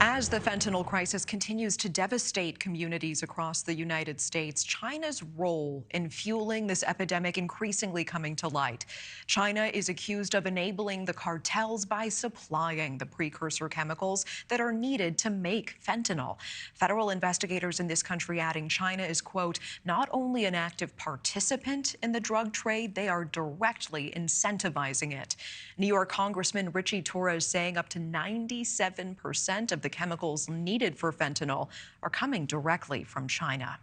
As the fentanyl crisis continues to devastate communities across the United States, China's role in fueling this epidemic increasingly coming to light. China is accused of enabling the cartels by supplying the precursor chemicals that are needed to make fentanyl. Federal investigators in this country adding China is, quote, not only an active participant in the drug trade, they are directly incentivizing it. New York Congressman Richie Torres saying up to 97% of the chemicals needed for fentanyl are coming directly from China.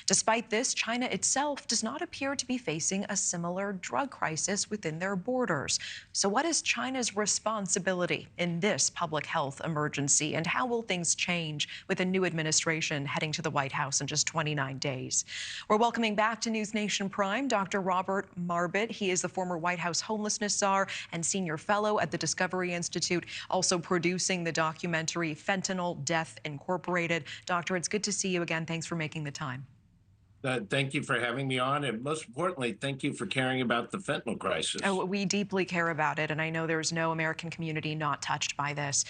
Despite this, China itself does not appear to be facing a similar drug crisis within their borders. So what is China's responsibility in this public health emergency, and how will things change with a new administration heading to the White House in just 29 days? We're welcoming back to NewsNation Prime Dr. Robert Marbut. He is the former White House homelessness czar and senior fellow at the Discovery Institute, also producing the documentary Fentanyl Death Incorporated. Doctor, it's good to see you again. Thanks for making the time. Thank you for having me on, and most importantly, thank you for caring about the fentanyl crisis. Oh, we deeply care about it, and I know there's no American community not touched by this.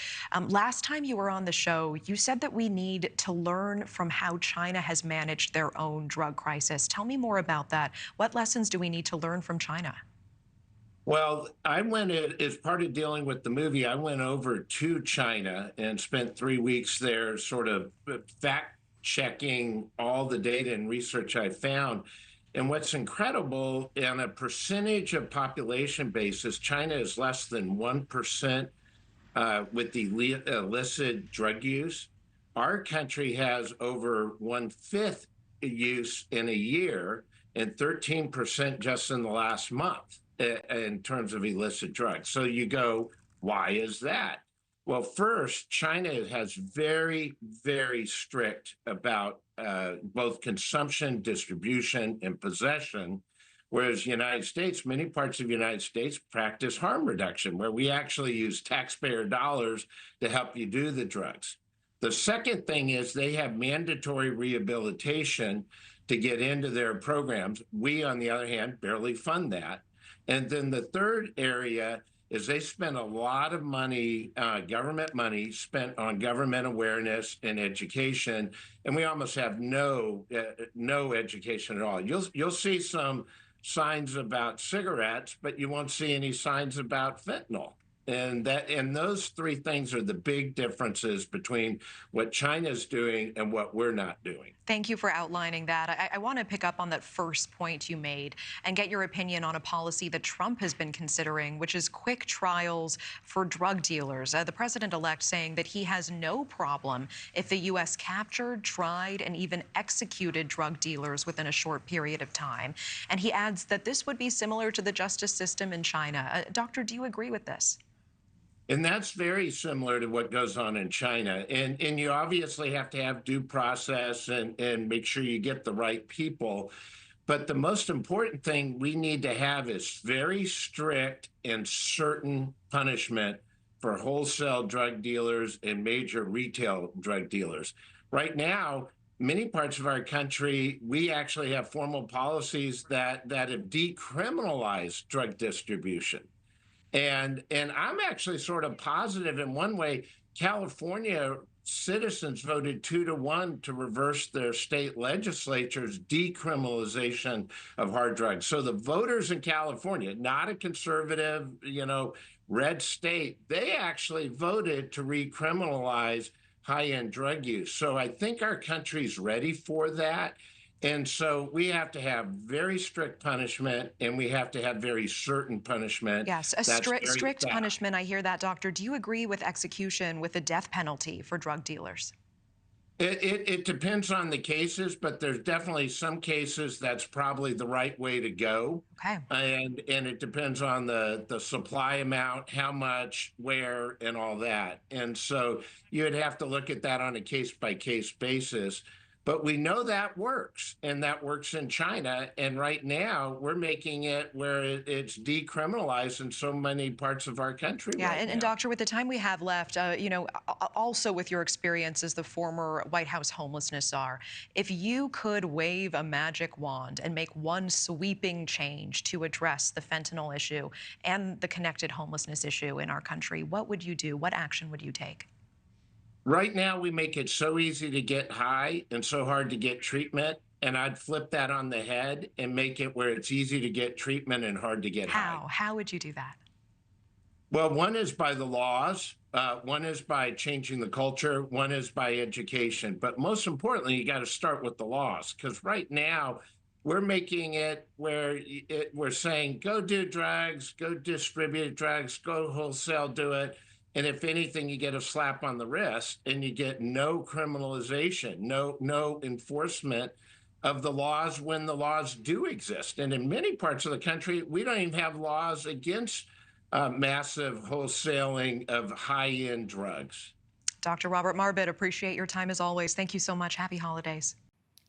Last time you were on the show, you said that we need to learn from how China has managed their own drug crisis. Tell me more about that. What lessons do we need to learn from China? Well, I went as part of dealing with the movie, I went over to China and spent 3 weeks there sort of fact checking all the data and research I found. And what's incredible, on a percentage of population basis, China is less than 1% with the illicit drug use. Our country has over 1/5 use in a year and 13% just in the last month in terms of illicit drugs. So you go, why is that? Well, first, China has very, very strict about both consumption, distribution, and possession, whereas the United States, many parts of the United States practice harm reduction, where we actually use taxpayer dollars to help you do the drugs. The second thing is they have mandatory rehabilitation to get into their programs. We, on the other hand, barely fund that. And then the third area is they spend a lot of money, government money, spent on government awareness and education, and we almost have no education at all. You'll see some signs about cigarettes, but you won't see any signs about fentanyl. And those three things are the big differences between what China's doing and what we're not doing. Thank you for outlining that. I want to pick up on that first point you made and get your opinion on a policy that Trump has been considering, which is quick trials for drug dealers. The president-elect saying that he has no problem if the U.S. captured, tried, and even executed drug dealers within a short period of time. And he adds that this would be similar to the justice system in China. Doctor, do you agree with this? And that's very similar to what goes on in China. And you obviously have to have due process and make sure you get the right people. But the most important thing we need to have is very strict and certain punishment for wholesale drug dealers and major retail drug dealers. Right now, many parts of our country, we actually have formal policies that have decriminalized drug distribution. And I'm actually sort of positive in one way. California citizens voted 2-1 to reverse their state legislature's decriminalization of hard drugs. So the voters in California, not a conservative, red state, they actually voted to recriminalize high-end drug use. So I think our country's ready for that. And so we have to have very strict punishment, and we have to have very certain punishment. Yes, a strict punishment. I hear that, Doctor. Do you agree with execution with the death penalty for drug dealers? It depends on the cases, but there's definitely some cases that's probably the right way to go. Okay. And it depends on the supply amount, how much, where, and all that. And so you'd have to look at that on a case-by-case basis. But we know that works, and that works in China. And right now, we're making it where it's decriminalized in so many parts of our country. Yeah, and Doctor, with the time we have left, also with your experience as the former White House homelessness czar, if you could wave a magic wand and make one sweeping change to address the fentanyl issue and the connected homelessness issue in our country, what would you do? What action would you take? Right now, we make it so easy to get high and so hard to get treatment. And I'd flip that on the head and make it where it's easy to get treatment and hard to get high. How would you do that? Well, one is by the laws, one is by changing the culture, one is by education. But most importantly, you got to start with the laws, because right now we're making it where we're saying, go do drugs, go distribute drugs, go wholesale do it. And if anything, you get a slap on the wrist and you get no criminalization, no enforcement of the laws when the laws do exist. And in many parts of the country, we don't even have laws against massive wholesaling of high-end drugs. Dr. Robert Marbut, appreciate your time as always. Thank you so much. Happy holidays.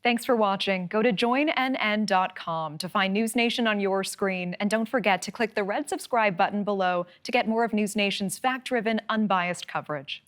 Thanks for watching. Go to joinnn.com to find News Nation on your screen. And don't forget to click the red subscribe button below to get more of News Nation's fact-driven, unbiased coverage.